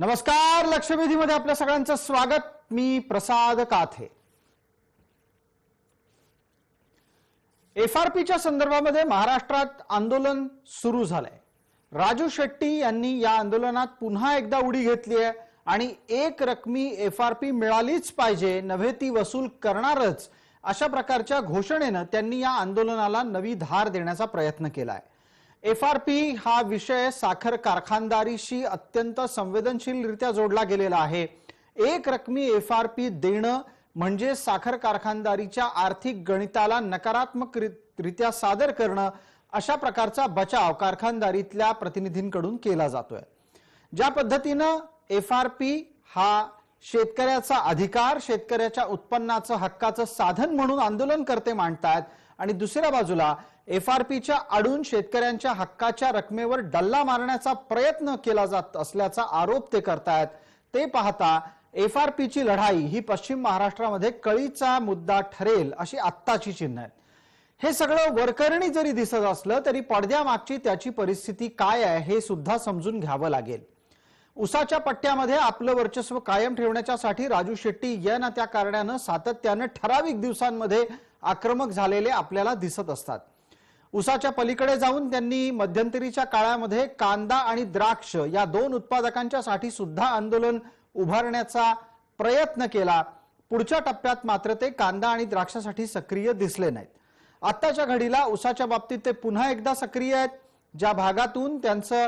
नमस्कार, लक्षवेधीमध्ये आपल्या सगळ्यांचं स्वागत। मी प्रसाद काथे। एफआरपीच्या संदर्भामध्ये महाराष्ट्रात आंदोलन सुरू झालंय। राजू शेट्टी यांनी या आंदोलनात पुन्हा एकदा उडी घेतली आहे आणि एक रकमी एफआरपी मिळालीच पाहिजे, नव्हे ती वसूल करणारच, अशा प्रकारच्या घोषणेने त्यांनी या आंदोलनाला नवी धार देण्याचा प्रयत्न केलाय। एफआरपी हा विषय साखर कारखानदारीशी अत्यंत संवेदनशीलरित्या जोडला गेलेला आहे। एक रकमी एफआरपी देणं म्हणजे साखर कारखानदारीच्या आर्थिक गणिताला नकारात्मकरित्या सादर करणं, अशा प्रकारचा बचाव कारखानदारीतल्या प्रतिनिधींकडून केला जातोय। ज्या पद्धतीने एफआरपी हा शेतकऱ्याचा अधिकार, शेतकऱ्याच्या उत्पन्नाचं हक्काचं साधन म्हणून आंदोलनकर्ते मांडतात आणि दुसऱ्या बाजूला एफआरपीच्या आडून शेतकऱ्यांच्या हक्काच्या रकमेवर डल्ला मारण्याचा प्रयत्न केला जात असल्याचा आरोप ते करतात, ते पाहता एफआरपीची लढाई ही पश्चिम महाराष्ट्रामध्ये कळीचा मुद्दा ठरेल अशी आत्ताची चिन्ह आहेत। हे सगळं वरकरणी जरी दिसत असलं तरी पडद्यामागची त्याची परिस्थिती काय आहे हे सुद्धा समजून घ्यावं लागेल। उसाच्या पट्ट्यामध्ये आपलं वर्चस्व कायम ठेवण्यासाठी राजू शेट्टी या ना त्या कारणानं सातत्याने ठराविक दिवसांमध्ये आक्रमक झालेले आपल्याला दिसत असतात। उसाच्या पलीकडे जाऊन त्यांनी मध्यंतरीच्या काळामध्ये कांदा आणि द्राक्ष या दोन उत्पादकांच्यासाठी सुद्धा आंदोलन उभारण्याचा प्रयत्न केला। पुढच्या टप्प्यात मात्र ते कांदा आणि द्राक्षासाठी सक्रिय दिसले नाहीत। आत्ताच्या घडीला उसाच्या बाबतीत ते पुन्हा एकदा सक्रिय आहेत। ज्या भागातून त्यांचं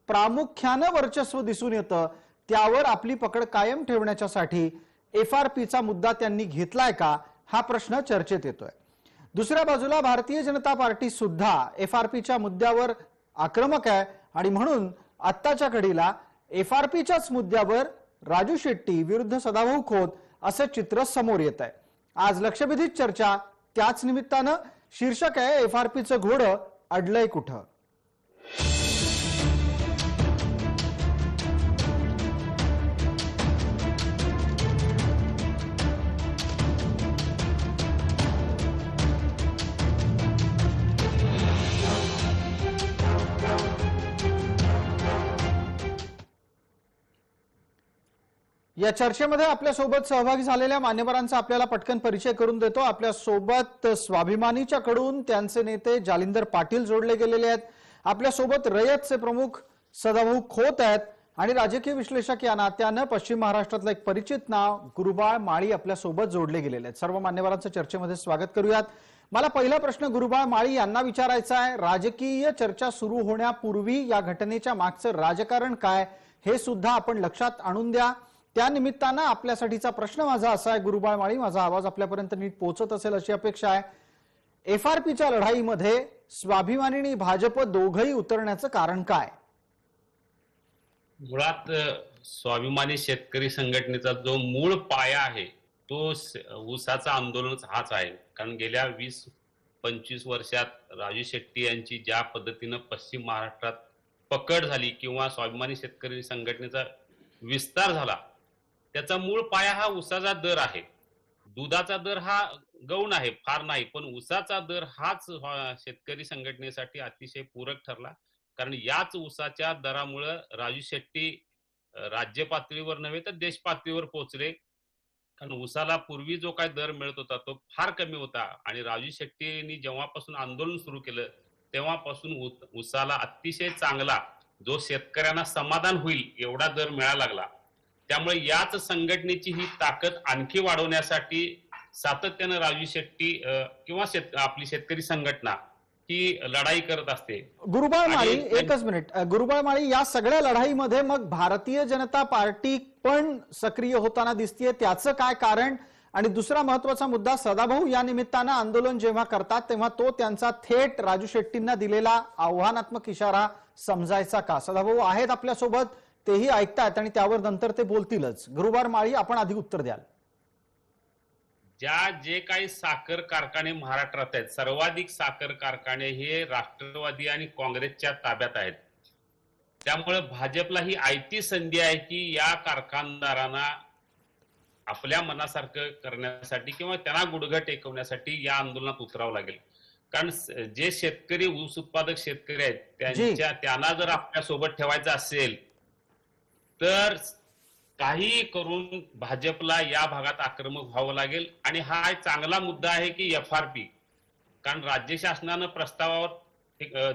प्रामुख्याने वर्चस्व दिसून येतं त्यावर आपली पकड कायम ठेवण्यासाठी एफआरपीचा मुद्दा त्यांनी घेतलाय का, हा प्रश्न चर्चेत येतोय। दुसऱ्या बाजूला भारतीय जनता पार्टी सुद्धा एफआरपीच्या मुद्द्यावर आक्रमक आहे आणि म्हणून आत्ताच्या घडीला एफआरपीच्याच मुद्द्यावर राजू शेट्टी विरुद्ध सदाभाऊ खोत असे चित्र समोर येत आहे। आज लक्षवेधीत चर्चा त्याच निमित्तानं। शीर्षक आहे एफआरपीचं घोडं अडलंय कुठं। या चर्चेमध्ये आपल्या सोबत सहभागी झालेल्या मान्यवरांचा आपल्याला पटकन परिचय करून देतो। आपल्या सोबत स्वाभिमानीच्या कडून त्यांचे नेते जालिंदर पाटील जोडले गेलेले आहेत। आपल्या सोबत रयतचे प्रमुख सदाभाऊ खोत आहेत आणि राजकीय विश्लेषक या नात्यानं पश्चिम महाराष्ट्रातलं एक परिचित नाव गुरुबाळ माळी आपल्या सोबत जोडले गेलेले आहेत। सर्व मान्यवरांचं चर्चेमध्ये स्वागत करूयात। मला पहिला प्रश्न गुरुबाळ माळी यांना विचारायचा आहे। राजकीय चर्चा सुरू होण्यापूर्वी या घटनेच्या मागचं राजकारण काय हे सुद्धा आपण लक्षात आणून द्या। त्या निमित्तानं आपल्यासाठीचा प्रश्न माझा असा आहे, गुरुबाळ माळी, माझा आवाज आपल्यापर्यंत नीट पोहोचत असेल अशी अपेक्षा आहे। एफआरपीच्या लढाईमध्ये स्वाभिमानी आणि भाजप दोघंही उतरण्याचं कारण काय? मुळात स्वाभिमानी शेतकरी संघटनेचा जो मूळ पाया आहे तो ऊसाचा आंदोलन हाच आहे। कारण गेल्या 20-25 वर्षात राजू शेट्टी यांची ज्या पद्धतीनं पश्चिम महाराष्ट्रात पकड झाली किंवा स्वाभिमानी शेतकरी संघटनेचा विस्तार झाला, त्याचा मूळ पाया हा ऊसाचा दर आहे। दुधाचा दर हा गौण आहे, फार नाही, पण ऊसाचा दर हाच शेतकरी संघटनेसाठी अतिशय पूरक ठरला। कारण याच ऊसाच्या दरामुळे राजू शेट्टी राज्य पातळीवर नव्हे तर देश पातळीवर पोहोचले। कारण ऊसाला पूर्वी जो काय दर मिळत होता तो फार कमी होता आणि राजू शेट्टींनी जेव्हापासून आंदोलन सुरू केलं तेव्हापासून ऊसाला अतिशय चांगला, जो शेतकऱ्यांना समाधान होईल एवढा दर मिळायला लागला। त्यामुळे याच संघटनेची ही ताकद आणखी वाढवण्यासाठी सातत्याने राजू शेट्टी किंवा आपली शेतकरी संघटना ही लढाई करत असते। गुरुबाळ माळी, एकच मिनिट। गुरुबाळ माळी, या सगळ्या लढाईमध्ये मग भारतीय जनता पार्टी पण सक्रिय होताना दिसतेय, त्याचं काय कारण? आणि दुसरा महत्वाचा मुद्दा, सदाभाऊ या निमित्तानं आंदोलन जेव्हा करतात तेव्हा तो त्यांचा थेट राजू शेट्टींना दिलेला आव्हानात्मक इशारा समजायचा का? सदाभाऊ आहेत आपल्या सोबत, तेही ऐकतात आणि त्यावर नंतर ते बोलतीलच। गुरुबाळ माळी, आपण आधी उत्तर द्याल। जे काही साखर कारखाने महाराष्ट्रात आहेत, सर्वाधिक साखर कारखाने हे राष्ट्रवादी आणि काँग्रेसच्या ताब्यात आहेत। त्यामुळे भाजपला ही आयती संधी आहे की या कारखानदारांना आपल्या मनासारखं करण्यासाठी किंवा त्यांना गुडघा टेकवण्यासाठी या आंदोलनात उतरावं लागेल। कारण जे शेतकरी, ऊस उत्पादक शेतकरी आहेत त्यांना जर आपल्या सोबत ठेवायचं असेल तर काही करून भाजपला या भागात आक्रमक व्हावं लागेल. आणि हा एक चांगला मुद्दा आहे की FRP, कारण राज्य शासनानं प्रस्तावावर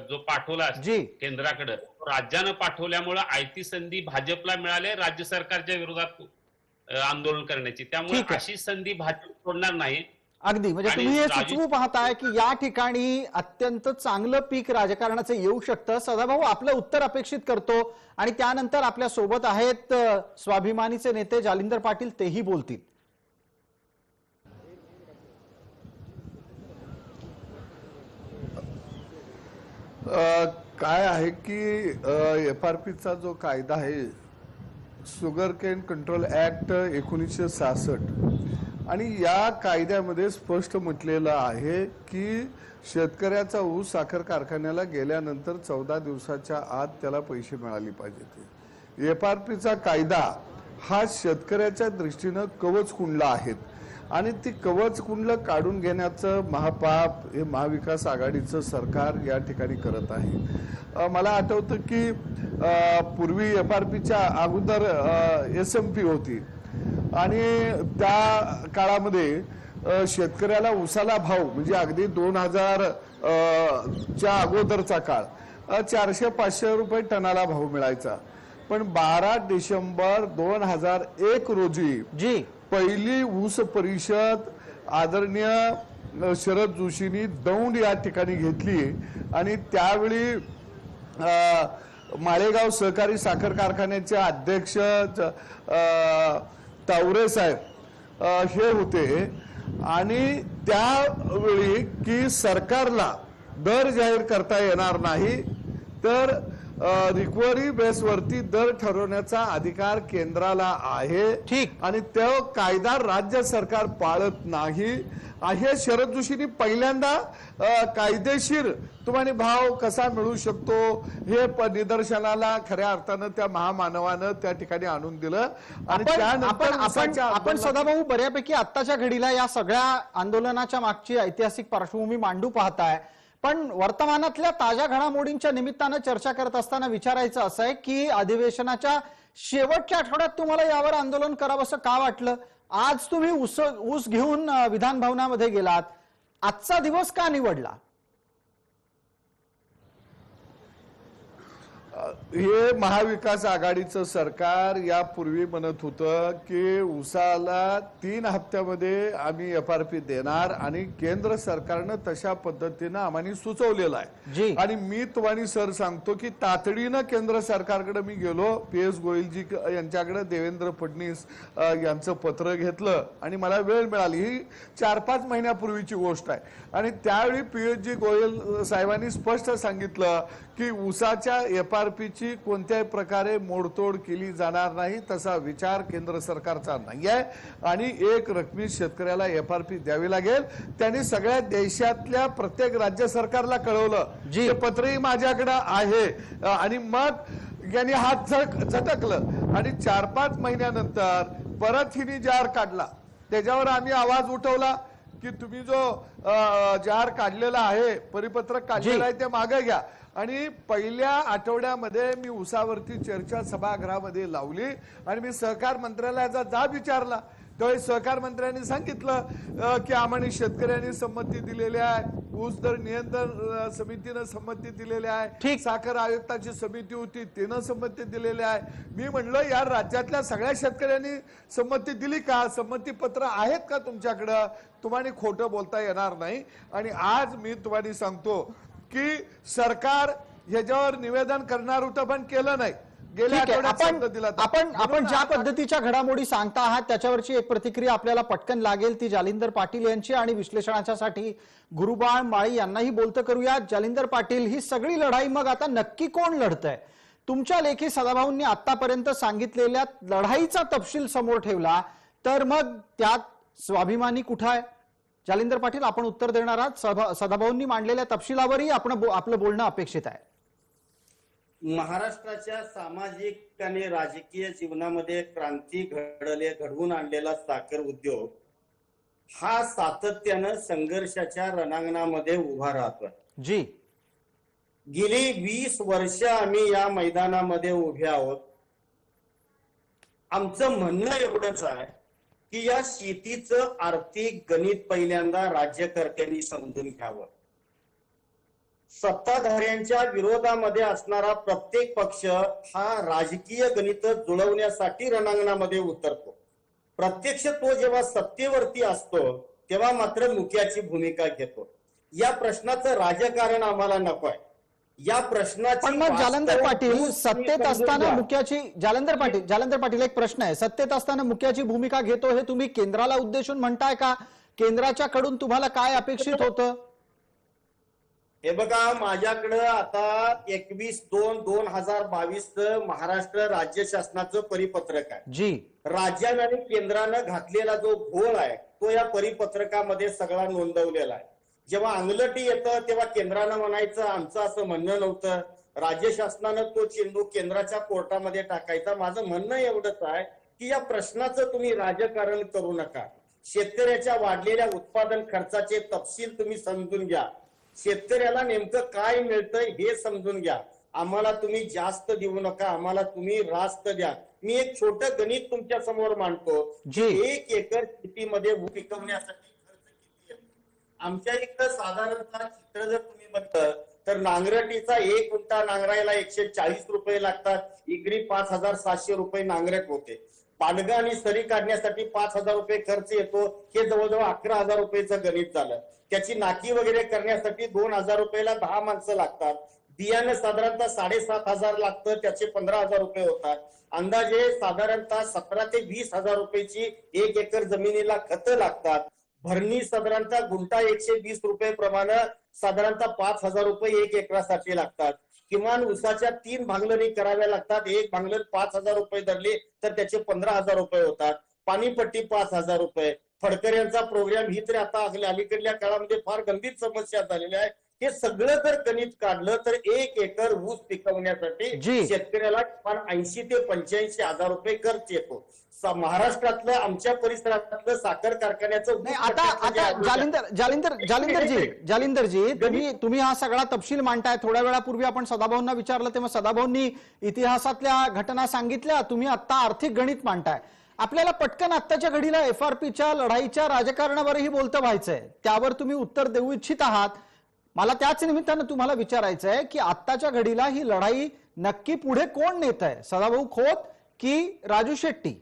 जो पाठवला जी केंद्राकडे, राज्यानं पाठवल्यामुळे आयती संधी भाजपला मिळाले राज्य सरकारच्या विरोधात आंदोलन करण्याची. त्यामुळे ठीक आहे. अशी संधी भाजप सोडणार नाही. अगदी, म्हणजे आणि तुम्ही हे राजू सुचवू पाहताय की या ठिकाणी अत्यंत चांगलं पीक राजकारणाचं येऊ शकतं. सदाभाऊ, आपलं उत्तर अपेक्षित करतो आणि त्यानंतर आपल्या सोबत आहेत स्वाभिमानीचे नेते जालिंदर पाटील, तेही बोलतील. काय आहे की FRPचा जो कायदा आहे, शुगर केन कंट्रोल ऍक्ट 1966, आणि या कायद्यामध्ये स्पष्ट म्हटलेलं आहे की शेतकऱ्याचा ऊस साखर कारखान्याला गेल्यानंतर 14 दिवसाच्या आत त्याला पैसे मिळाले पाहिजेत. FRPचा कायदा हा शेतकऱ्याच्या दृष्टीनं कवच कुंडला आहेत आणि ती कवच कुंडलं काढून घेण्याचं महापाप हे महाविकास आघाडीचं सरकार या ठिकाणी करत आहे. मला आठवतं की पूर्वी FRPच्या अगोदर SMP होती आणि त्या काळामध्ये शेतकऱ्याला उसाला भाव म्हणजे अगदी 2000 च्या अगोदरचा काळ 400-500 रुपये टनाला भाव मिळायचा. पण 12 डिसेंबर 2001 रोजी जी पहिली ऊस परिषद आदरणीय शरद जोशींनी दौंड या ठिकाणी घेतली आणि त्यावेळी माळेगाव सहकारी साखर कारखान्याचे अध्यक्ष तावरे साहेब हे होते आणि त्यावेळी की सरकारला दर जाहीर करता येणार नाही, तर रिकव्हरी बेसवरती दर ठरवण्याचा अधिकार केंद्राला आहे. ठीक. आणि तो कायदा राज्य सरकार पाळत नाही. हे शरद जोशींनी पहिल्यांदा कायदेशीर तुम्हाला भाव कसा मिळू शकतो हे निदर्शनाला खऱ्या अर्थानं त्या महामानवानं त्या ठिकाणी आणून दिलं. आणि त्यानंतर आपण सदाभाऊ बऱ्यापैकी आत्ताच्या घडीला या सगळ्या आंदोलनाच्या मागची ऐतिहासिक पार्श्वभूमी मांडू पाहताय, पण वर्तमानातल्या ताज्या घडामोडींच्या निमित्तानं चर्चा करत असताना विचारायचं असं आहे की अधिवेशनाच्या शेवटच्या आठवड्यात तुम्हाला यावर आंदोलन करावंसं का वाटलं? आज तुम्ही ऊस घेऊन विधान भवनामध्ये गेलात, आजचा दिवस का निवडला? हे महाविकास आघाडीचं सरकार यापूर्वी म्हणत होतं की उसाला 3 हप्त्यामध्ये आम्ही FRP देणार आणि केंद्र सरकारनं तशा पद्धतीनं आम्हाला सुचवलेलं आहे. आणि मी तुम्हाला सर सांगतो की तातडीनं केंद्र सरकारकडे मी गेलो, PS गोयलजी यांच्याकडे, देवेंद्र फडणवीस यांचं पत्र घेतलं आणि मला वेळ मिळाली. ही 4-5 महिन्यापूर्वीची गोष्ट आहे आणि त्यावेळी PS गोयल साहेबांनी स्पष्ट सांगितलं की ऊसाच्या FRPची कोणत्याही प्रकारे मोडतोड केली जाणार नाही, तसा विचार केंद्र सरकारचा नाही आहे आणि एक रकमी शेतकऱ्याला FRP द्यावी लागेल. त्यांनी सगळ्या देशातल्या प्रत्येक राज्य सरकारला कळवलं, जे पत्रही माझ्याकडे आहे. आणि मग यांनी हात झटकलं आणि 4-5 महिन्यानंतर परत हिने जार काढला. त्याच्यावर आम्ही आवाज उठवला की तुम्ही जो जार काढलेला आहे, परिपत्रक काढलेलं आहे, ते मागे घ्या. आणि पहिल्या आठवड्यामध्ये मी उसावरती चर्चा सभागृहामध्ये लावली आणि मी सहकार मंत्रालयाचा जाब विचारला. त्यावेळी सहकार मंत्र्यांनी सांगितलं की आम्हाला शेतकऱ्यांनी संमती दिलेली आहे, ऊस दर नियंत्रण समितीनं संमती दिलेली आहे, साखर आयुक्ताची समिती होती तिनं संमती दिलेली आहे. मी म्हणलं या राज्यातल्या सगळ्या शेतकऱ्यांनी संमती दिली का? संमती पत्र आहेत का तुमच्याकडं? तुम्हाला खोटं बोलता येणार नाही. आणि आज मी तुम्हाला सांगतो की सरकार ह्याच्यावर निवेदन करणार होतं पण केलं नाही. आपण ज्या पद्धतीच्या घडामोडी सांगता आहात त्याच्यावरची एक प्रतिक्रिया आपल्याला पटकन लागेल, ती जालिंदर पाटील यांची, आणि विश्लेषणाच्यासाठी गुरुबाळ माळी यांनाही बोलतं करूया. जालिंदर पाटील, ही सगळी लढाई मग आता नक्की कोण लढतंय? तुमच्या लेखी सदाभाऊंनी आतापर्यंत सांगितलेल्या लढाईचा तपशील समोर ठेवला तर मग त्यात स्वाभिमानी कुठं आहे? जालिंदर पाटील, आपण उत्तर देणार आहात. सदाभाऊंनी मांडलेल्या तपशिलावरही आपलं बोलणं अपेक्षित आहे. महाराष्ट्राच्या सामाजिक आणि राजकीय जीवनामध्ये क्रांती घडवून आणलेला साखर उद्योग हा सातत्यानं संघर्षाच्या रणांगणामध्ये उभा राहतोय. जी, गेली 20 वर्ष आम्ही या मैदानामध्ये उभे आहोत. आमचं म्हणणं एवढंच आहे की या शेतीचं आर्थिक गणित पहिल्यांदा राज्यकर्त्यांनी समजून घ्यावं. सत्ताधाऱ्यांच्या विरोधामध्ये असणारा प्रत्येक पक्ष हा राजकीय गणित जुळवण्यासाठी रणांगणामध्ये उतरतो. प्रत्यक्ष तो जेव्हा सत्तेवरती असतो तेव्हा मात्र मुख्याची भूमिका घेतो. या प्रश्नाचं राजकारण आम्हाला नको आहे. या प्रश्नाची पण मग जालंधर वास्तव पाटील तुम्ही सत्तेत समजून असताना घ्या. मुख्याची जालंधर पाटील एक प्रश्न आहे. सत्तेत असताना मुख्याची भूमिका घेतो हे तुम्ही केंद्राला उद्देशून म्हणताय का? केंद्राच्या कडून तुम्हाला काय अपेक्षित होतं? हे बघा, माझ्याकडं आता 21/2/2022 महाराष्ट्र राज्य शासनाचं परिपत्रक आहे. जी, राज्याने आणि केंद्रानं घातलेला जो घोळ आहे तो या परिपत्रकामध्ये सगळा नोंदवलेला आहे. जेव्हा अंगलटी येतं तेव्हा केंद्रानं म्हणायचं आमचं असं म्हणणं नव्हतं, राज्य शासनानं तो चेंडू केंद्राच्या कोर्टामध्ये टाकायचा. माझं म्हणणं एवढंच आहे की या प्रश्नाचं तुम्ही राजकारण करू नका. शेतकऱ्याच्या वाढलेल्या उत्पादन खर्चाचे तपशील तुम्ही समजून घ्या. शेतकऱ्याला नेमकं काय मिळतंय हे समजून घ्या. आम्हाला तुम्ही जास्त देऊ नका, आम्हाला तुम्ही रास्त द्या. मी एक छोटं गणित तुमच्या समोर मांडतो. जी. 1 एकर शेतीमध्ये ऊस पिकवण्यासाठी खर्च किती येतो? आमच्या इकडं साधारणतः चित्र जर तुम्ही बघितलं तर नांगरटीचा 1 गुंठा नांगरायला 140 रुपये लागतात. इकरी 5,700 रुपये नांगरट होते. पाडगा आणि सरी काढण्यासाठी 5,000 रुपये खर्च येतो. हे जवळजवळ 11,000 रुपयेचं गणित झालं. त्याची नाकी वगैरे करण्यासाठी 2,000 रुपयाला 10 माणसं लागतात. बियाणं साधारणतः 7,500 लागतं, त्याचे 15,000 रुपये होतात. अंदाजे साधारणतः 17,000 ते 20,000 रुपयाची 1 एकर जमिनीला खतं लागतात. भरणी साधारणतः गुंठा 120 रुपये प्रमाणे साधारणतः 5,000 रुपये 1 एकरासाठी लागतात. किमान ऊसाच्या 3 भांगलणी कराव्या लागतात. 1 भांगलन 5,000 रुपये धरले तर त्याचे 15,000 रुपये होतात. पाणीपट्टी 5,000 रुपये. फडकऱ्यांचा प्रोग्राम ही तर आता अलीकडल्या काळामध्ये फार गंभीर समस्या झालेली आहे. हे सगळं जर गणित काढलं तर 1 एकर ऊस पिकवण्यासाठी शेतकऱ्याला किमान 80,000 ते 85,000 रुपये खर्च येतो. महाराष्ट्रातलं आमच्या परिसरातलं साखर कारखान्याचं आता जालिंदरजी तुम्ही हा सगळा तपशील मांडताय. थोड्या वेळापूर्वी आपण सदाभाऊंना विचारलं तेव्हा सदाभाऊंनी इतिहासातल्या घटना सांगितल्या. तुम्ही आता आर्थिक गणित मांडताय. आपल्याला पटकन आत्ताच्या घडीला एफआरपीच्या लढाईच्या राजकारणावरही बोलतं व्हायचंय. त्यावर तुम्ही उत्तर देऊ इच्छित आहात. मला त्याच निमित्तानं तुम्हाला विचारायचं आहे की आत्ताच्या घडीला ही लढाई नक्की पुढे कोण नेत आहे? सदाभाऊ खोत की राजू शेट्टी?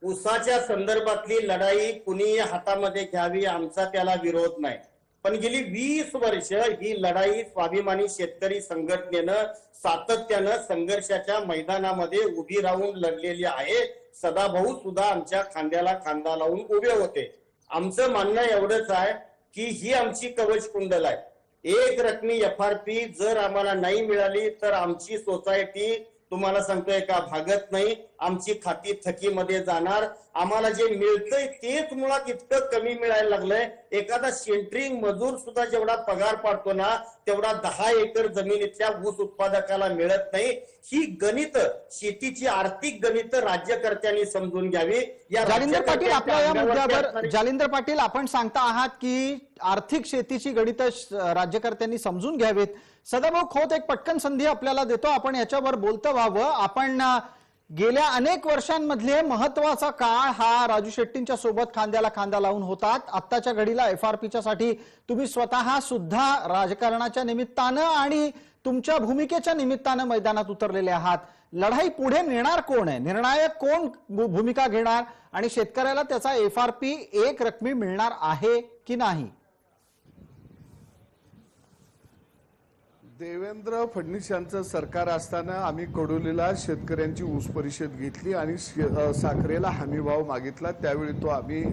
ऊसाच्या संदर्भातली लढाई कुणी हातामध्ये घ्यावी आमचा त्याला विरोध नाही. पण गेली 20 वर्ष ही लढाई स्वाभिमानी शेतकरी संघटनेनं सातत्यानं संघर्षाच्या मैदानामध्ये उभी राहून लढलेली आहे. सदाभाऊ सुद्धा आमच्या खांद्याला खांदा लावून उभे होते. आमचं म्हणणं एवढंच आहे की ही आमची कवच कुंडल आहे. 1 रकमी एफआरपी जर आम्हाला नाही मिळाली तर आमची सोसायटी तुम्हाला सांगतोय का भागत नाही. आमची खाती थकीमध्ये जाणार. आम्हाला जे मिळतंय तेच मुळात इतकं कमी मिळायला लागलंय. एखादा सेंट्रिंग मजूर सुद्धा जेवढा पगार पाडतो ना तेवढा 10 एकर जमिनीच्या ऊस उत्पादकाला मिळत नाही. ही गणित शेतीची आर्थिक गणित राज्यकर्त्यांनी समजून घ्यावी. जालिंदर पाटील आपल्या या मुद्द्यावर जालिंदर पाटील आपण सांगता आहात की आर्थिक शेतीची गणित राज्यकर्त्यांनी समजून घ्यावीत. सदाभाऊ खोत एक पटकन संधी आपल्याला देतो. आपण याच्यावर बोलतं व्हावं. आपण गेल्या अनेक वर्षांमधले महत्वाचा काळ हा राजू शेट्टींच्या सोबत खांद्याला खांदा लावून होतात. आत्ताच्या घडीला एफआरपीच्या साठी तुम्ही स्वतः सुद्धा राजकारणाच्या निमित्तानं आणि तुमच्या भूमिकेच्या निमित्तानं मैदानात उतरलेले आहात. लढाई पुढे नेणार कोण आहे? निर्णायक कोण भूमिका घेणार आणि शेतकऱ्याला त्याचा एफआरपी 1 रकमी मिळणार आहे की नाही? देवेंद्र फडणवीस यांचं सरकार असताना आम्ही कडोलीला शेतकऱ्यांची ऊस परिषद घेतली आणि साखरेला हमीभाव मागितला. त्यावेळी तो आम्ही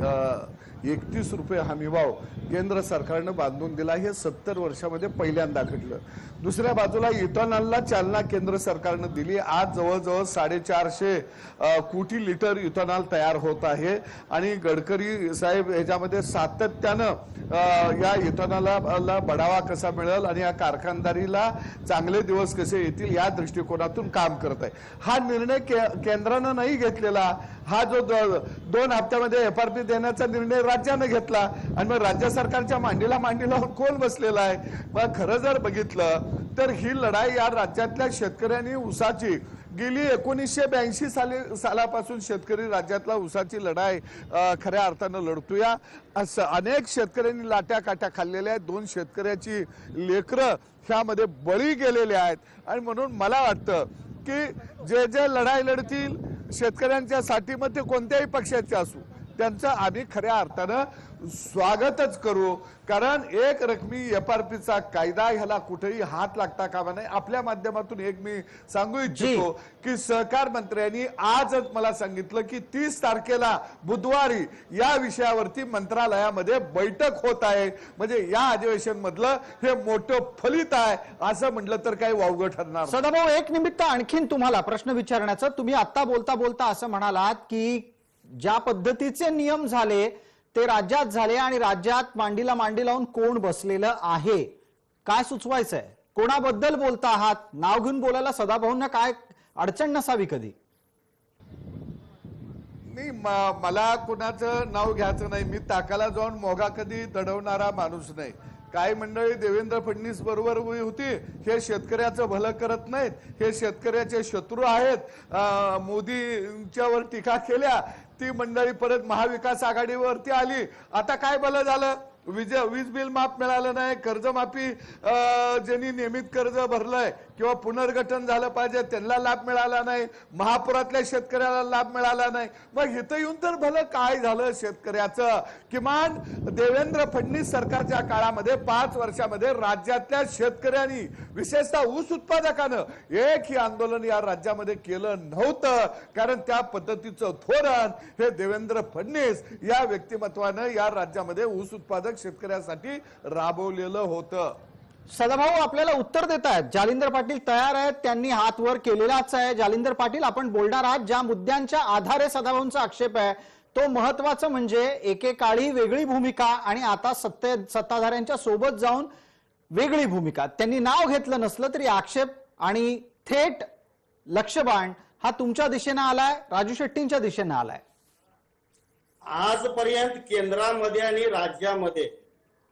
31 रुपये हमीभाव केंद्र सरकारनं बांधून दिला. हे 70 वर्षामध्ये पहिल्यांदा घडलं. दुसऱ्या बाजूला इथेनॉलला चालना केंद्र सरकारनं दिली. आज जवळजवळ 450 कोटी लिटर इथेनॉल तयार होत आहे आणि गडकरी साहेब ह्याच्यामध्ये सातत्यानं या इथेनॉलला बढावा कसा मिळेल आणि या कारखानदारीला चांगले दिवस कसे येतील या दृष्टिकोनातून काम करत आहे. हा निर्णय केंद्रानं नाही घेतलेला. हा जो 2 हप्त्यामध्ये एफआरपी देण्याचा निर्णय राज्यानं घेतला आणि मग राज्य सरकारच्या मांडीला कोण बसलेला आहे? मग खरं जर बघितलं तर ही लढाई या राज्यातल्या शेतकऱ्यांनी ऊसाची गेली 1982 सालापासून शेतकरी राज्यातला ऊसाची लढाई खऱ्या अर्थानं लढतोय. असं अनेक शेतकऱ्यांनी लाट्या काट्या खाल्लेल्या आहेत. 2 शेतकऱ्याची लेकरं ह्यामध्ये बळी गेलेले आहेत. आणि म्हणून मला वाटतं की जे जे लढाई लढतील शेतकऱ्यांच्या साठी मग ते कोणत्याही पक्षाचे असू त्यांचं आम्ही खऱ्या अर्थानं स्वागतच करू. कारण एक रकमी एफआरपीचा कायदा ह्याला कुठेही हात लागता कामा नये. आपल्या माध्यमातून एक मी सांगू इच्छितो की सहकार मंत्र्यांनी आजच मला सांगितलं की 30 तारखेला बुधवारी या विषयावरती मंत्रालयामध्ये बैठक होत आहे. म्हणजे या अधिवेशन मधलं हे मोठं फलित आहे असं म्हटलं तर काही वावगं ठरणार नाही. सदाभाऊ, एक निमित्त आणखीन तुम्हाला प्रश्न विचारण्याचं. तुम्ही आता बोलता बोलता असं म्हणालात की ज्या पद्धतीचे नियम झाले ते राज्यात झाले आणि राज्यात मांडीला मांडी लावून कोण बसलेलं आहे, काय सुचवायचंय? कोणाबद्दल बोलता आहात? नाव घेऊन बोलायला सदाभाऊंना काय अडचण नसावी कधी? नाही, मला कुणाचं नाव घ्यायचं नाही. मी ताकाला जाऊन मोगा कधी दडवणारा माणूस नाही. काही मंडळी देवेंद्र फडणवीस बरोबर उभी होती, हे शेतकऱ्याचं भलं करत नाहीत, हे शेतकऱ्याचे शत्रू आहेत, मोदींच्यावर टीका केल्या, ती मंडळी परत महाविकास आघाडीवरती आली. आता काय भलं झालं? वीज बिल माफ मिळालं नाही, कर्जमाफी ज्यांनी नियमित कर्ज भरलंय किंवा पुनर्गठन झालं पाहिजे त्यांना लाभ मिळाला नाही, महापुरातल्या शेतकऱ्याला लाभ मिळाला नाही. मग इथं येऊन तर भलं काय झालं शेतकऱ्याचं? किमान देवेंद्र फडणवीस सरकारच्या काळामध्ये 5 वर्षामध्ये राज्यातल्या शेतकऱ्यांनी विशेषतः ऊस उत्पादकानं एकही आंदोलन या राज्यामध्ये केलं नव्हतं. कारण त्या पद्धतीचं धोरण हे देवेंद्र फडणवीस या व्यक्तिमत्वानं या राज्यामध्ये ऊस उत्पादक शेतकऱ्यासाठी राबवलेलं होतं. सदाभाऊ आपल्याला उत्तर देत आहेत. जालिंदर पाटील तयार आहेत, त्यांनी हात वर केलेलाच आहे. जालिंदर पाटील, आपण बोलणार आहात ज्या मुद्द्यांच्या आधारे सदाभाऊंचा आक्षेप आहे तो महत्वाचं म्हणजे एकेकाळी वेगळी भूमिका आणि आता सत्ताधाऱ्यांच्या सोबत जाऊन वेगळी भूमिका. त्यांनी नाव घेतलं नसलं तरी आक्षेप आणि थेट लक्षबाण हा तुमच्या दिशेनं आलाय, राजू शेट्टींच्या दिशेनं आलाय. आजपर्यंत केंद्रामध्ये आणि राज्यामध्ये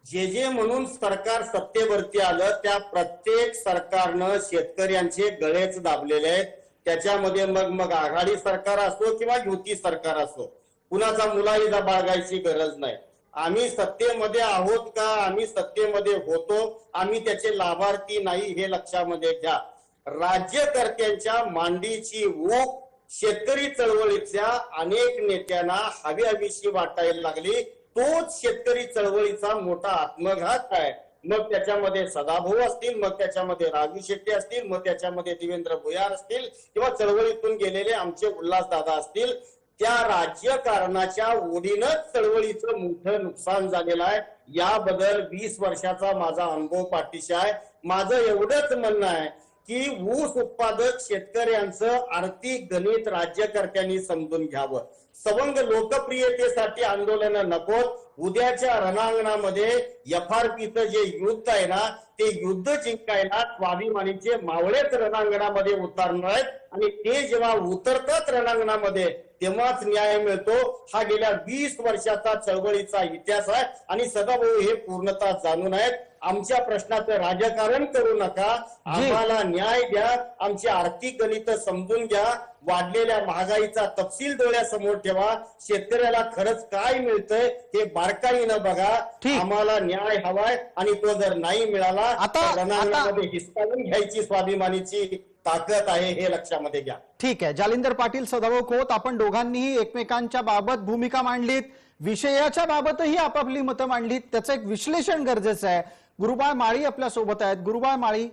जे जे म्हणून सरकार सत्तेवरती आलं त्या प्रत्येक सरकारनं शेतकऱ्यांचे गळेच दाबलेले आहेत. त्याच्यामध्ये मग आघाडी सरकार असो किंवा युती सरकार असो, कुणाचा मुलाहिजा बाळगायची गरज नाही. आम्ही सत्तेमध्ये आहोत का, आम्ही सत्तेमध्ये होतो, आम्ही त्याचे लाभार्थी नाही हे लक्षामध्ये घ्या. राज्यकर्त्यांच्या मांडीची ऊक शेतकरी चळवळीच्या अनेक नेत्यांना हवीशी वाटायला लागली. तोच शेतकरी चळवळीचा मोठा आत्मघात आहे. मग त्याच्यामध्ये सदाभाऊ असतील, मग त्याच्यामध्ये राजू शेट्टी असतील, मग त्याच्यामध्ये देवेंद्र भुयार असतील किंवा चळवळीतून गेलेले आमचे उल्हासदादा असतील. त्या राजकारणाच्या ओढीनच चळवळीचं मोठं नुकसान झालेलं आहे. याबद्दल 20 वर्षाचा माझा अनुभव पाठीशी आहे. माझं एवढंच म्हणणं आहे की ऊस उत्पादक शेतकऱ्यांचं आर्थिक गणित राज्यकर्त्यांनी समजून घ्यावं. सवंग लोकप्रियतेसाठी आंदोलन नको. उद्याच्या रणांगणामध्ये एफआरपीचं जे युद्ध आहे ना, ते युद्ध जिंकायला स्वाभिमानीचे मावळेच रणांगणामध्ये उतरणार आहेत आणि ते जेव्हा उतरतात रणांगणामध्ये तेव्हाच न्याय मिळतो. हा गेल्या 20 वर्षाचा चळवळीचा इतिहास आहे आणि सदाभाऊ हे पूर्णतः जाणून आहेत. आमच्या प्रश्नाचं राजकारण करू नका, आम्हाला न्याय द्या, आमची आर्थिक गणित समजून घ्या, वाढलेल्या महागाईचा तपशील डोळ्यासमोर ठेवा, शेतकऱ्याला खरंच काय मिळतंय हे बारकाईनं बघा. आम्हाला न्याय हवाय आणि तो जर नाही मिळाला तर रणांगणामध्ये हिसकावून घ्यायची स्वाभिमानीची ताकद आहे हे लक्षामध्ये घ्या. ठीक आहे. जालिंदर पाटील, सदाभाऊ खोत, आपण दोघांनीही एकमेकांच्या बाबत भूमिका मांडलीत, विषयाच्या बाबतही आपापली मतं मांडलीत. त्याचं एक विश्लेषण गरजेचं आहे. गुरुबाळ माळी आपल्या सोबत आहेत. गुरुबाळ माळी,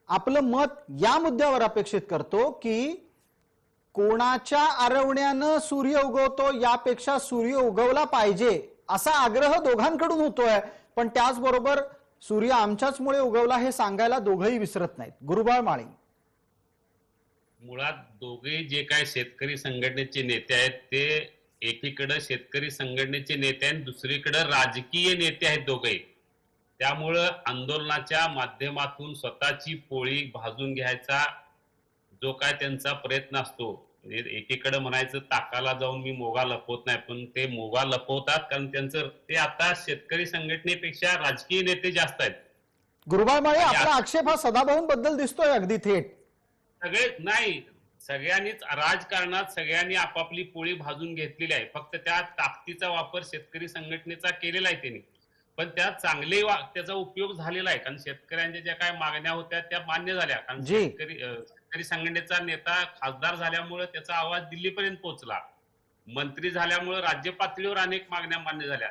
आपलं मत या मुद्द्यावर अपेक्षित करतो की कोणाच्या आरवण्यानं सूर्य उगवतो यापेक्षा सूर्य उगवला पाहिजे असा आग्रह दोघांकडून होतोय, पण त्याचबरोबर सूर्य आमच्याचमुळे उगवला हे सांगायला दोघंही विसरत नाहीत. गुरुबाळ माळी, मुळात दोघे जे काय शेतकरी संघटनेचे नेते आहेत ते एकीकडे शेतकरी संघटनेचे नेते आहेत, दुसरीकडे राजकीय नेते आहेत दोघे. त्यामुळं आंदोलनाच्या माध्यमातून स्वतःची पोळी भाजून घ्यायचा जो काय त्यांचा प्रयत्न असतो, एकीकडे म्हणायचं ताकाला जाऊन मी मोगा लपवत नाही, पण ते मोगा लपवतात कारण त्यांचं ते आता शेतकरी संघटनेपेक्षा राजकीय नेते जास्त आहेत. गुरुबाळ माळी, आपला आक्षेप हा सदाभाऊंबद्दल दिसतोय अगदी थेट. सगळे नाही, सगळ्यांनीच राजकारणात सगळ्यांनी आपापली पोळी भाजून घेतलेली आहे. फक्त त्या ताकदीचा वापर शेतकरी संघटनेचा केलेला आहे त्यांनी, पण त्यात त्याचा उपयोग झालेला आहे. कारण शेतकऱ्यांच्या ज्या काय मागण्या होत्या त्या मान्य झाल्या. कारण जी. शेतकरी संघटनेचा नेता खासदार झाल्यामुळे त्याचा आवाज दिल्लीपर्यंत पोहोचला. मंत्री झाल्यामुळे राज्य पातळीवर अनेक मागण्या मान्य झाल्या.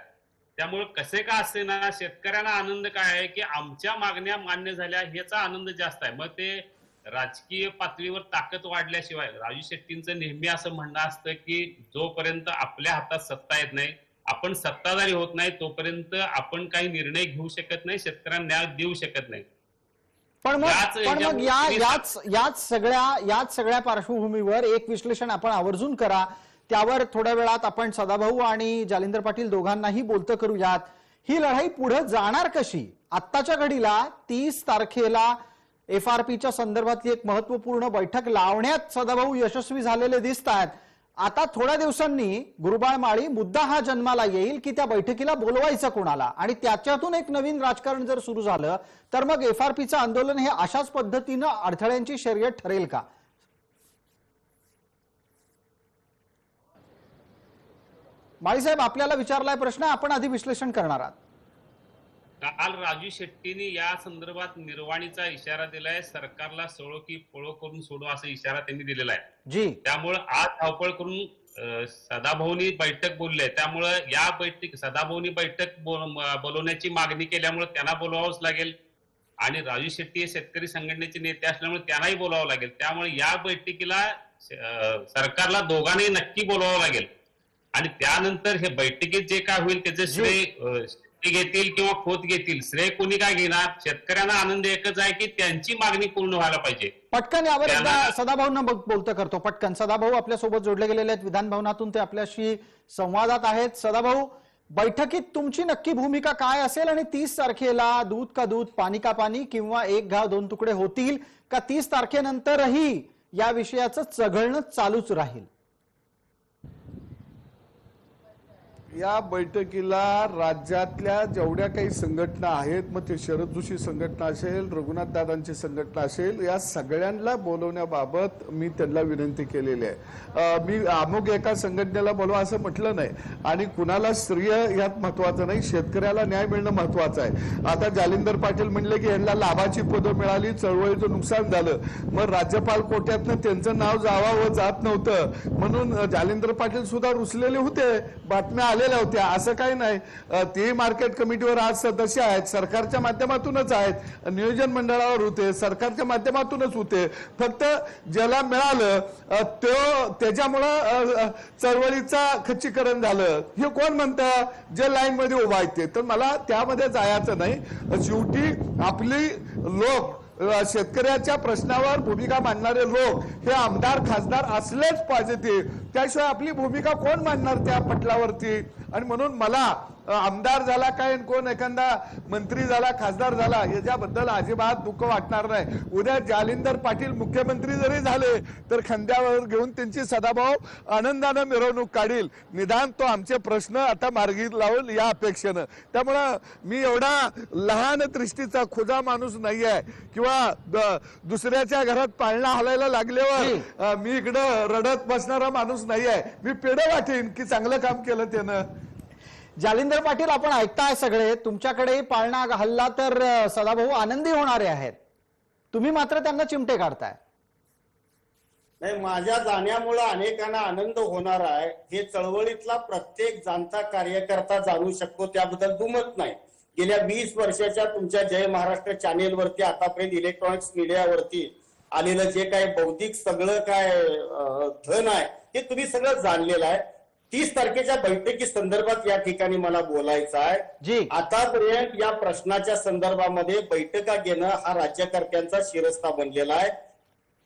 त्यामुळे कसे का असे ना, शेतकऱ्यांना आनंद काय आहे की आमच्या मागण्या मान्य झाल्या ह्याचा आनंद जास्त आहे. मग ते राजकीय पातळीवर ताकद वाढल्याशिवाय, राजू शेट्टींचं नेहमी असं म्हणणं असतं की जोपर्यंत आपल्या हातात सत्ता येत नाही, आपण सत्ताधारी होत नाही, तोपर्यंत आपण काही निर्णय घेऊ शकत नाही, शेतकऱ्यांना न्याय देऊ शकत नाही. पण मग याच याच सगळ्या पार्श्वभूमीवर एक विश्लेषण आपण आवर्जून करा. त्यावर थोड्या वेळात आपण सदाभाऊ आणि जालिंदर पाटील दोघांनाही बोलतं करूयात. ही लढाई पुढे जाणार कशी? आत्ताच्या घडीला 30 तारखेला FRPच्या संदर्भातली एक महत्वपूर्ण बैठक लावण्यात सदाभाऊ यशस्वी झालेले दिसत आहेत. आता थोड्या दिवसांनी गुरुबाळ माळी मुद्दा हा जन्माला येईल की त्या बैठकीला बोलवायचं कोणाला, आणि त्याच्यातून एक नवीन राजकारण जर सुरू झालं तर मग FRPचं आंदोलन हे अशाच पद्धतीनं अडथळ्यांची शर्यत ठरेल का? माळीसाहेब, आपल्याला विचारलाय प्रश्न, आपण आधी विश्लेषण करणार आहात. काल राजू शेट्टींनी या संदर्भात निर्वाणीचा इशारा दिलाय. सरकारला सोडो की पळो करून सोडो असा इशारा त्यांनी दिलेला आहे. जी. त्यामुळे आज धावपळ करून सदाभाऊनी बैठक बोलले. त्यामुळे या सदाभाऊनी बैठक बोलवण्याची मागणी केल्यामुळे त्यांना बोलवावंच लागेल, आणि राजू शेट्टी हे शेतकरी संघटनेचे नेते असल्यामुळे त्यांनाही बोलावं लागेल. त्यामुळे या बैठकीला सरकारला दोघांनाही नक्की बोलवावं लागेल, आणि त्यानंतर हे बैठकीत जे काय होईल त्याचे श्रेय घेतील किंवा खोत घेतील, श्रेय कोणी काय घेणार? शेतकऱ्यांना आनंद एकच आहे की त्यांची मागणी पूर्ण व्हायला पाहिजे. पटकन यावर एकदा सदाभाऊंना बोलतं करतो. पटकन सदाभाऊ आपल्यासोबत जोडले गेलेले आहेत विधान भवनातून, ते आपल्याशी संवादात आहेत. सदाभाऊ, बैठकीत तुमची नक्की भूमिका काय असेल, आणि 30 तारखेला दूध का दूध पाणी का पाणी किंवा एक घाव दोन तुकडे होतील का? 30 तारखेनंतरही या विषयाचं चघळणं चालूच राहील? या बैठकीला राज्यातल्या जेवढ्या काही संघटना आहेत, मग ते शरद जोशी संघटना असेल, रघुनाथ दादांची संघटना असेल, या सगळ्यांना बोलवण्याबाबत मी त्यांना विनंती केलेली आहे. मी अमुक एका संघटनेला बोलवा असं म्हटलं नाही, आणि कुणाला श्रेय यात महत्वाचं नाही, शेतकऱ्याला न्याय मिळणं महत्वाचं आहे. आता जालिंदर पाटील म्हणले की यांना लाभाची पदं मिळाली, चळवळीचं नुकसान झालं, मग राज्यपाल कोट्यातनं त्यांचं नाव जावावं जात नव्हतं म्हणून जालिंदर पाटील सुद्धा रुसलेले होते, बातम्या आलेल्या होत्या. असं काही नाही. ते मार्केट कमिटीवर आज सदस्य आहेत, सरकारच्या माध्यमातूनच आहेत, नियोजन मंडळावर होते, सरकारच्या माध्यमातूनच होते. फक्त ज्याला मिळालं त्याच्यामुळं चळवळीचा खच्चीकरण झालं हे कोण म्हणतं? जे लाईन मध्ये उभा आहेत ते. तर मला त्यामध्ये जायचं नाही. शेवटी आपली लोक, शेतकऱ्याच्या प्रश्नावर भूमिका मांडणारे लोक हे आमदार खासदार असलेच पाहिजे, त्याशिवाय आपली भूमिका कोण मांडणार त्या पटलावरती? आणि म्हणून मला आमदार झाला काय, कोण एखादा मंत्री झाला, खासदार झाला, याच्याबद्दल अजिबात दुःख वाटणार नाही. उद्या जालिंदर पाटील मुख्यमंत्री जरी झाले तर खांद्यावर घेऊन त्यांची सदाभाऊ आनंदानं मिरवणूक काढील. निदान तो आमचे प्रश्न आता मार्गी लावल या अपेक्षेनं. त्यामुळं मी एवढा लहान दृष्टीचा खुजा माणूस नाही आहे, किंवा दुसऱ्याच्या घरात पाळणा हलायला लागल्यावर मी इकडं रडत बसणारा माणूस नाही आहे. मी पेढं वाटेन की चांगलं काम केलं त्यानं. जालिंदर पाटील, आपण ऐकताय सगळे, तुमच्याकडे पाळणा हल्ला तर सदाभाऊ आनंदी होणारे आहेत, तुम्ही मात्र त्यांना चिमटे काढताय. नाही, माझ्या जाण्यामुळे अनेकांना आनंद होणार आहे हे चळवळीतला प्रत्येक जाणता कार्यकर्ता जाणू शकतो, त्याबद्दल दुमत नाही. गेल्या 20 वर्षाच्या तुमच्या जय महाराष्ट्र चॅनेलवरती, आतापर्यंत इलेक्ट्रॉनिक्स मीडियावरती आलेलं जे काय बौद्धिक सगळं काय धन आहे ते तुम्ही सगळं जाणलेलं आहे. 30 तारखेच्या बैठकी संदर्भात या ठिकाणी मला बोलायचं आहे. आतापर्यंत या प्रश्नाच्या संदर्भामध्ये बैठका घेणं हा राज्यकर्त्यांचा शिरस्ता बनलेला आहे.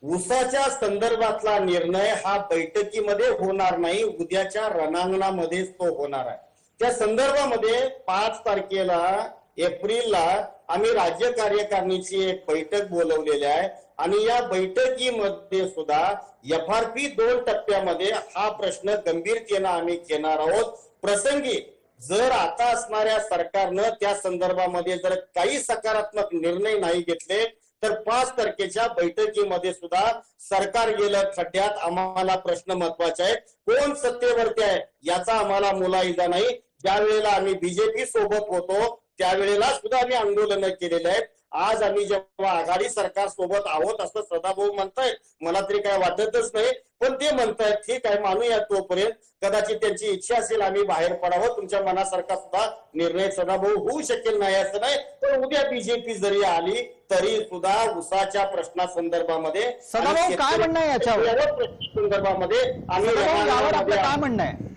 ऊसाच्या संदर्भातला निर्णय हा बैठकीमध्ये होणार नाही, उद्याच्या रणांगणामध्येच तो होणार आहे. त्या संदर्भामध्ये 5 तारखेला एप्रिलला आम्ही राज्य कार्यकारिणीची एक बैठक बोलवलेली आहे, आणि या बैठकीमध्ये सुद्धा FRP 2 टप्प्यामध्ये हा प्रश्न गंभीरतेनं आम्ही घेणार आहोत. प्रसंगी जर आता असणाऱ्या सरकारनं त्या संदर्भामध्ये जर काही सकारात्मक निर्णय नाही घेतले तर 5 तारखेच्या बैठकीमध्ये सुद्धा सरकार गेलं खड्ड्यात. आम्हाला प्रश्न महत्वाचे आहे, कोण सत्तेवरती आहे याचा आम्हाला मुलाहिजा नाही. ज्या वेळेला आम्ही बीजेपी सोबत होतो त्यावेळेला सुद्धा आम्ही आंदोलनं केलेले आहेत. आज आम्ही जेव्हा आघाडी सरकार सोबत आहोत असं सदाभाऊ म्हणतायत, मला तरी काय वाटतच नाही. पण ते म्हणतायत ठीक आहे, मानूया तोपर्यंत. कदाचित त्यांची इच्छा असेल आम्ही बाहेर पडावं, तुमच्या मनासारखा सुद्धा निर्णय सदाभाऊ होऊ शकेल नाही असं नाही. पण उद्या बीजेपी जरी आली तरी सुद्धा उसाच्या प्रश्नासंदर्भामध्ये सदाभाऊ काय म्हणणं आहे याच्यावर? संदर्भामध्ये आम्ही यावर आपलं काय म्हणणं आहे?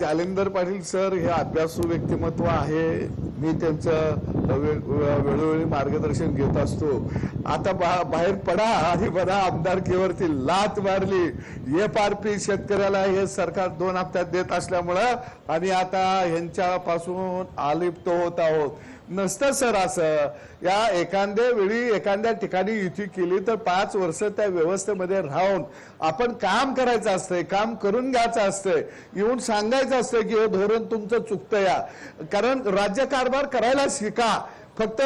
जालिंदर पाटील सर हे अभ्यासू व्यक्तिमत्व आहे. मी त्यांचं वेळोवेळी मार्गदर्शन घेत असतो. आता बाहेर पडा आणि बघा, आमदारकीवरती लात मारली. FRP शेतकऱ्याला हे सरकार 2 हप्त्यात देत असल्यामुळं आणि आता ह्यांच्यापासून अलिप्त होत आहोत. नसतं सर असं. या एखाद्या वेळी एखाद्या ठिकाणी युती केली तर 5 वर्ष त्या व्यवस्थेमध्ये राहून आपण काम करायचं असतंय, काम करून घ्यायचं असतंय, येऊन सांगायचं असतंय की हे धोरण तुमचं चुकतं या. कारण राज्यकारभार करायला शिका, फक्त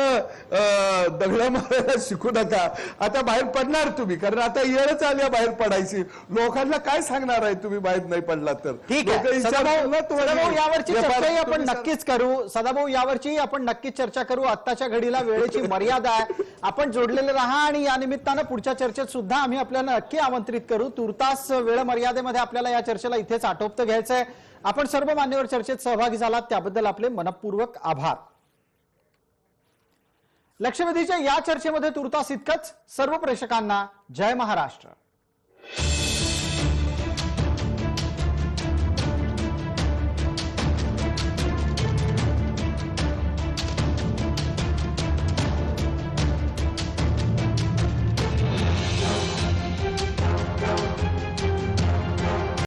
दगड मारायला शिकू नका. आता बाहेर पडणार तुम्ही, कारण आता येळच आली बाहेर पडायची. लोकांना काय सांगणार आहे तुम्ही बाहेर नाही पडला तर? ठीक आहे सदाभाऊ, यावरची चर्चाही आपण नक्कीच करू. सदाभाऊ, यावरची आपण नक्कीच चर्चा करू. आत्ताच्या घडीला वेळेची मर्यादा आहे. आपण जोडलेले राहा आणि या निमित्तानं पुढच्या चर्चेत सुद्धा आम्ही आपल्याला नक्की आमंत्रित करू. तुर्तास वेळ मर्यादेमध्ये आपल्याला या चर्चेला इथेच आटोपतं घ्यायचंय. आपण सर्व मान्यवर चर्चेत सहभागी झालात त्याबद्दल आपले मनपूर्वक आभार. लक्षवेधीच्या या चर्चेमध्ये तुर्तास इतकंच. सर्व प्रेक्षकांना जय महाराष्ट्र.